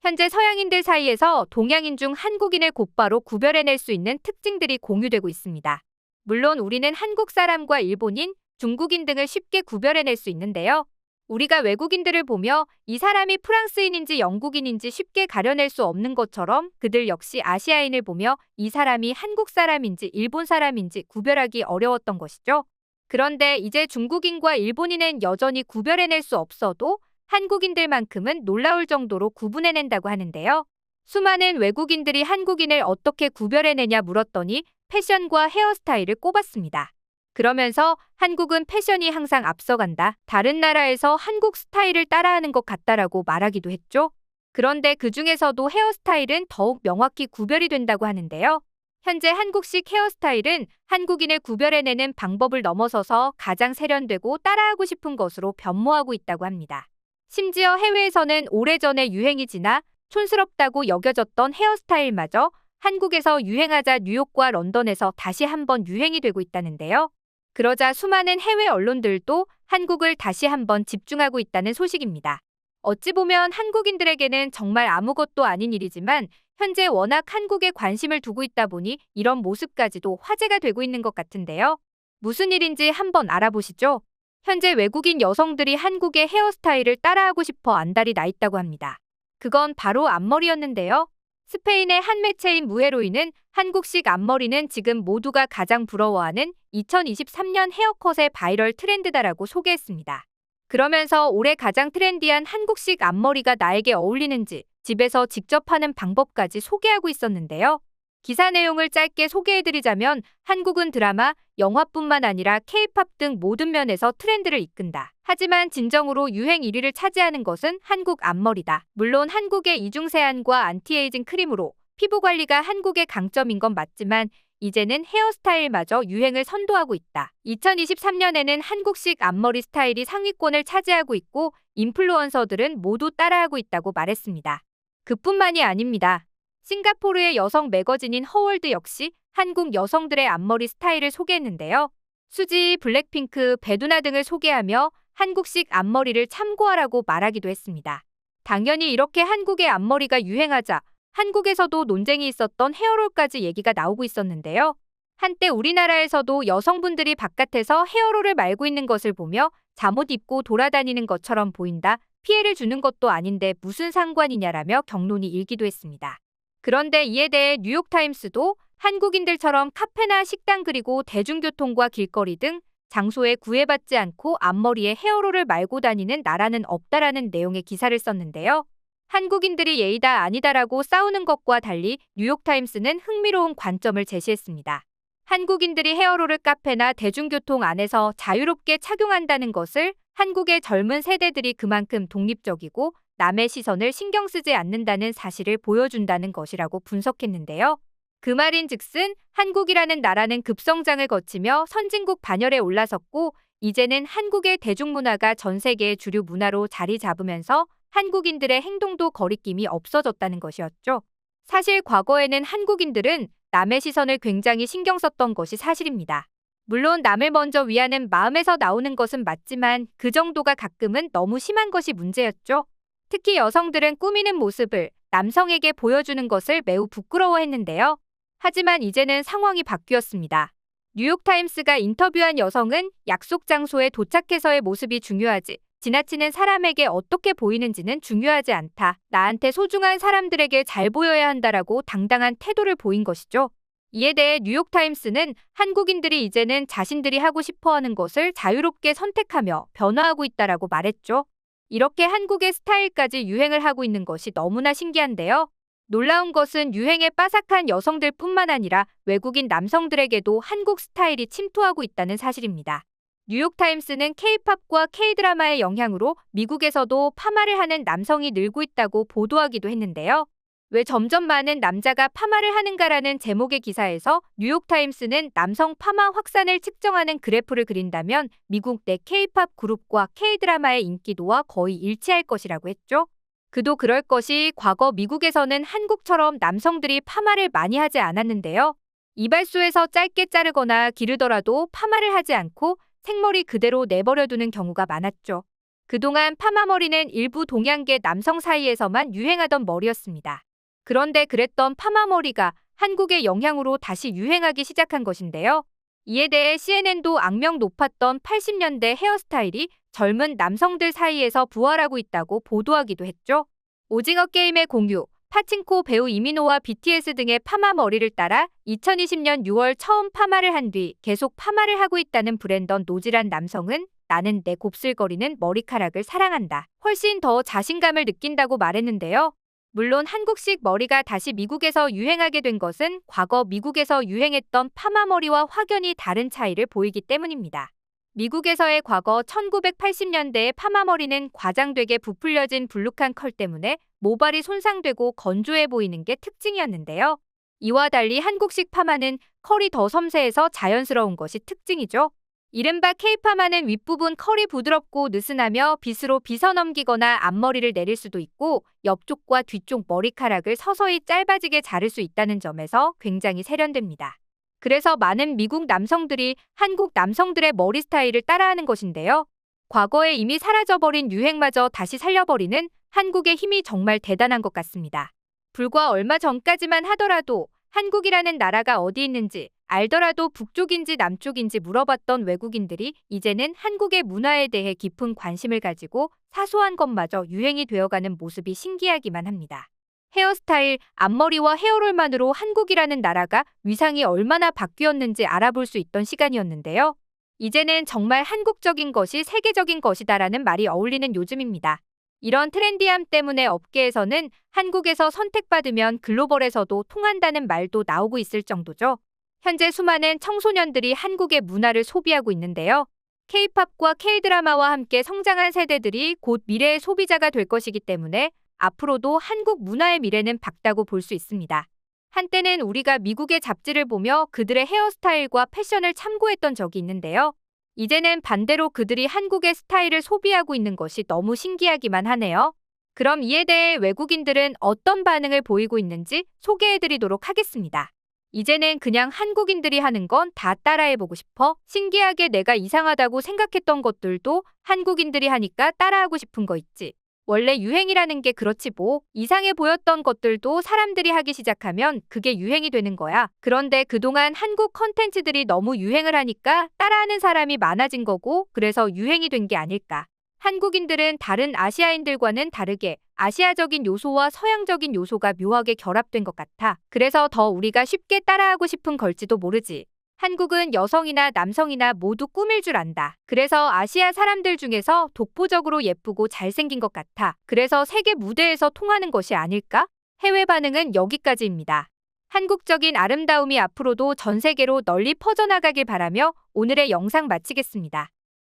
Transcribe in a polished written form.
현재 서양인들 사이에서 동양인 중 한국인을 곧바로 구별해낼 수 있는 특징들이 공유되고 있습니다. 물론 우리는 한국 사람과 일본인, 중국인 등을 쉽게 구별해낼 수 있는데요. 우리가 외국인들을 보며 이 사람이 프랑스인인지 영국인인지 쉽게 가려낼 수 없는 것처럼 그들 역시 아시아인을 보며 이 사람이 한국 사람인지 일본 사람인지 구별하기 어려웠던 것이죠. 그런데 이제 중국인과 일본인은 여전히 구별해낼 수 없어도 한국인들만큼은 놀라울 정도로 구분해낸다고 하는데요. 수많은 외국인들이 한국인을 어떻게 구별해내냐 물었더니 패션과 헤어스타일을 꼽았습니다. 그러면서 한국은 패션이 항상 앞서간다. 다른 나라에서 한국 스타일을 따라하는 것 같다라고 말하기도 했죠. 그런데 그 중에서도 헤어스타일은 더욱 명확히 구별이 된다고 하는데요. 현재 한국식 헤어스타일은 한국인을 구별해내는 방법을 넘어서서 가장 세련되고 따라하고 싶은 것으로 변모하고 있다고 합니다. 심지어 해외에서는 오래전에 유행이 지나 촌스럽다고 여겨졌던 헤어스타일마저 한국에서 유행하자 뉴욕과 런던에서 다시 한번 유행이 되고 있다는데요. 그러자 수많은 해외 언론들도 한국을 다시 한번 집중하고 있다는 소식입니다. 어찌 보면 한국인들에게는 정말 아무것도 아닌 일이지만 현재 워낙 한국에 관심을 두고 있다 보니 이런 모습까지도 화제가 되고 있는 것 같은데요. 무슨 일인지 한번 알아보시죠. 현재 외국인 여성들이 한국의 헤어스타일을 따라하고 싶어 안달이 나 있다고 합니다. 그건 바로 앞머리였는데요. 스페인의 한 매체인 무헤로이는 한국식 앞머리는 지금 모두가 가장 부러워하는 2023년 헤어컷의 바이럴 트렌드다라고 소개했습니다. 그러면서 올해 가장 트렌디한 한국식 앞머리가 나에게 어울리는지 집에서 직접 하는 방법까지 소개하고 있었는데요. 기사 내용을 짧게 소개해드리자면 한국은 드라마, 영화뿐만 아니라 K-팝 등 모든 면에서 트렌드를 이끈다. 하지만 진정으로 유행 1위를 차지하는 것은 한국 앞머리다. 물론 한국의 이중세안과 안티에이징 크림으로 피부 관리가 한국의 강점인 건 맞지만 이제는 헤어스타일마저 유행을 선도하고 있다. 2023년에는 한국식 앞머리 스타일이 상위권을 차지하고 있고 인플루언서들은 모두 따라하고 있다고 말했습니다. 그뿐만이 아닙니다. 싱가포르의 여성 매거진인 허월드 역시 한국 여성들의 앞머리 스타일을 소개했는데요. 수지, 블랙핑크, 배두나 등을 소개하며 한국식 앞머리를 참고하라고 말하기도 했습니다. 당연히 이렇게 한국의 앞머리가 유행하자 한국에서도 논쟁이 있었던 헤어롤까지 얘기가 나오고 있었는데요. 한때 우리나라에서도 여성분들이 바깥에서 헤어롤을 말고 있는 것을 보며 잠옷 입고 돌아다니는 것처럼 보인다, 피해를 주는 것도 아닌데 무슨 상관이냐라며 격론이 일기도 했습니다. 그런데 이에 대해 뉴욕타임스도 한국인들처럼 카페나 식당 그리고 대중교통과 길거리 등 장소에 구애받지 않고 앞머리에 헤어롤을 말고 다니는 나라는 없다라는 내용의 기사를 썼는데요. 한국인들이 예의다 아니다라고 싸우는 것과 달리 뉴욕타임스는 흥미로운 관점을 제시했습니다. 한국인들이 헤어롤을 카페나 대중교통 안에서 자유롭게 착용한다는 것을 한국의 젊은 세대들이 그만큼 독립적이고 남의 시선을 신경 쓰지 않는다는 사실을 보여준다는 것이라고 분석했는데요. 그 말인즉슨 한국이라는 나라는 급성장을 거치며 선진국 반열에 올라섰고 이제는 한국의 대중문화가 전 세계의 주류 문화로 자리 잡으면서 한국인들의 행동도 거리낌이 없어졌다는 것이었죠. 사실 과거에는 한국인들은 남의 시선을 굉장히 신경 썼던 것이 사실입니다. 물론 남을 먼저 위하는 마음에서 나오는 것은 맞지만 그 정도가 가끔은 너무 심한 것이 문제였죠. 특히 여성들은 꾸미는 모습을 남성에게 보여주는 것을 매우 부끄러워했는데요. 하지만 이제는 상황이 바뀌었습니다. 뉴욕타임스가 인터뷰한 여성은 약속 장소에 도착해서의 모습이 중요하지 지나치는 사람에게 어떻게 보이는지는 중요하지 않다. 나한테 소중한 사람들에게 잘 보여야 한다라고 당당한 태도를 보인 것이죠. 이에 대해 뉴욕타임스는 한국인들이 이제는 자신들이 하고 싶어하는 것을 자유롭게 선택하며 변화하고 있다라고 말했죠. 이렇게 한국의 스타일까지 유행을 하고 있는 것이 너무나 신기한데요. 놀라운 것은 유행에 빠삭한 여성들뿐만 아니라 외국인 남성들에게도 한국 스타일이 침투하고 있다는 사실입니다. 뉴욕타임스는 K-팝과 K-드라마의 영향으로 미국에서도 파마를 하는 남성이 늘고 있다고 보도하기도 했는데요. 왜 점점 많은 남자가 파마를 하는가라는 제목의 기사에서 뉴욕타임스는 남성 파마 확산을 측정하는 그래프를 그린다면 미국 내 K-팝 그룹과 K-드라마의 인기도와 거의 일치할 것이라고 했죠. 그도 그럴 것이 과거 미국에서는 한국처럼 남성들이 파마를 많이 하지 않았는데요. 이발소에서 짧게 자르거나 기르더라도 파마를 하지 않고 생머리 그대로 내버려두는 경우가 많았죠. 그동안 파마머리는 일부 동양계 남성 사이에서만 유행하던 머리였습니다. 그런데 그랬던 파마머리가 한국의 영향으로 다시 유행하기 시작한 것인데요. 이에 대해 CNN도 악명 높았던 80년대 헤어스타일이 젊은 남성들 사이에서 부활하고 있다고 보도하기도 했죠. 오징어 게임의 공유, 파친코 배우 이민호와 BTS 등의 파마 머리를 따라 2020년 6월 처음 파마를 한 뒤 계속 파마를 하고 있다는 브랜던 노질한 남성은 나는 내 곱슬거리는 머리카락을 사랑한다. 훨씬 더 자신감을 느낀다고 말했는데요. 물론 한국식 머리가 다시 미국에서 유행하게 된 것은 과거 미국에서 유행했던 파마머리와 확연히 다른 차이를 보이기 때문입니다. 미국에서의 과거 1980년대의 파마머리는 과장되게 부풀려진 불룩한 컬 때문에 모발이 손상되고 건조해 보이는 게 특징이었는데요. 이와 달리 한국식 파마는 컬이 더 섬세해서 자연스러운 것이 특징이죠. 이른바 K파마는 윗부분 컬이 부드럽고 느슨하며 빗으로 빗어넘기거나 앞머리를 내릴 수도 있고 옆쪽과 뒤쪽 머리카락을 서서히 짧아지게 자를 수 있다는 점에서 굉장히 세련됩니다. 그래서 많은 미국 남성들이 한국 남성들의 머리 스타일을 따라하는 것인데요. 과거에 이미 사라져버린 유행마저 다시 살려버리는 한국의 힘이 정말 대단한 것 같습니다. 불과 얼마 전까지만 하더라도 한국이라는 나라가 어디 있는지 알더라도 북쪽인지 남쪽인지 물어봤던 외국인들이 이제는 한국의 문화에 대해 깊은 관심을 가지고 사소한 것마저 유행이 되어가는 모습이 신기하기만 합니다. 헤어스타일, 앞머리와 헤어롤만으로 한국이라는 나라가 위상이 얼마나 바뀌었는지 알아볼 수 있던 시간이었는데요. 이제는 정말 한국적인 것이 세계적인 것이다라는 말이 어울리는 요즘입니다. 이런 트렌디함 때문에 업계에서는 한국에서 선택받으면 글로벌에서도 통한다는 말도 나오고 있을 정도죠. 현재 수많은 청소년들이 한국의 문화를 소비하고 있는데요. K-팝과 K-드라마와 함께 성장한 세대들이 곧 미래의 소비자가 될 것이기 때문에 앞으로도 한국 문화의 미래는 밝다고 볼 수 있습니다. 한때는 우리가 미국의 잡지를 보며 그들의 헤어스타일과 패션을 참고했던 적이 있는데요. 이제는 반대로 그들이 한국의 스타일을 소비하고 있는 것이 너무 신기하기만 하네요. 그럼 이에 대해 외국인들은 어떤 반응을 보이고 있는지 소개해드리도록 하겠습니다. 이제는 그냥 한국인들이 하는 건 다 따라해보고 싶어. 신기하게 내가 이상하다고 생각했던 것들도 한국인들이 하니까 따라하고 싶은 거 있지. 원래 유행이라는 게 그렇지 뭐. 이상해 보였던 것들도 사람들이 하기 시작하면 그게 유행이 되는 거야. 그런데 그동안 한국 컨텐츠들이 너무 유행을 하니까 따라하는 사람이 많아진 거고 그래서 유행이 된 게 아닐까. 한국인들은 다른 아시아인들과는 다르게 아시아적인 요소와 서양적인 요소가 묘하게 결합된 것 같아. 그래서 더 우리가 쉽게 따라하고 싶은 걸지도 모르지. 한국은 여성이나 남성이나 모두 꾸밀 줄 안다. 그래서 아시아 사람들 중에서 독보적으로 예쁘고 잘생긴 것 같아. 그래서 세계 무대에서 통하는 것이 아닐까? 해외 반응은 여기까지입니다. 한국적인 아름다움이 앞으로도 전 세계로 널리 퍼져나가길 바라며 오늘의 영상 마치겠습니다.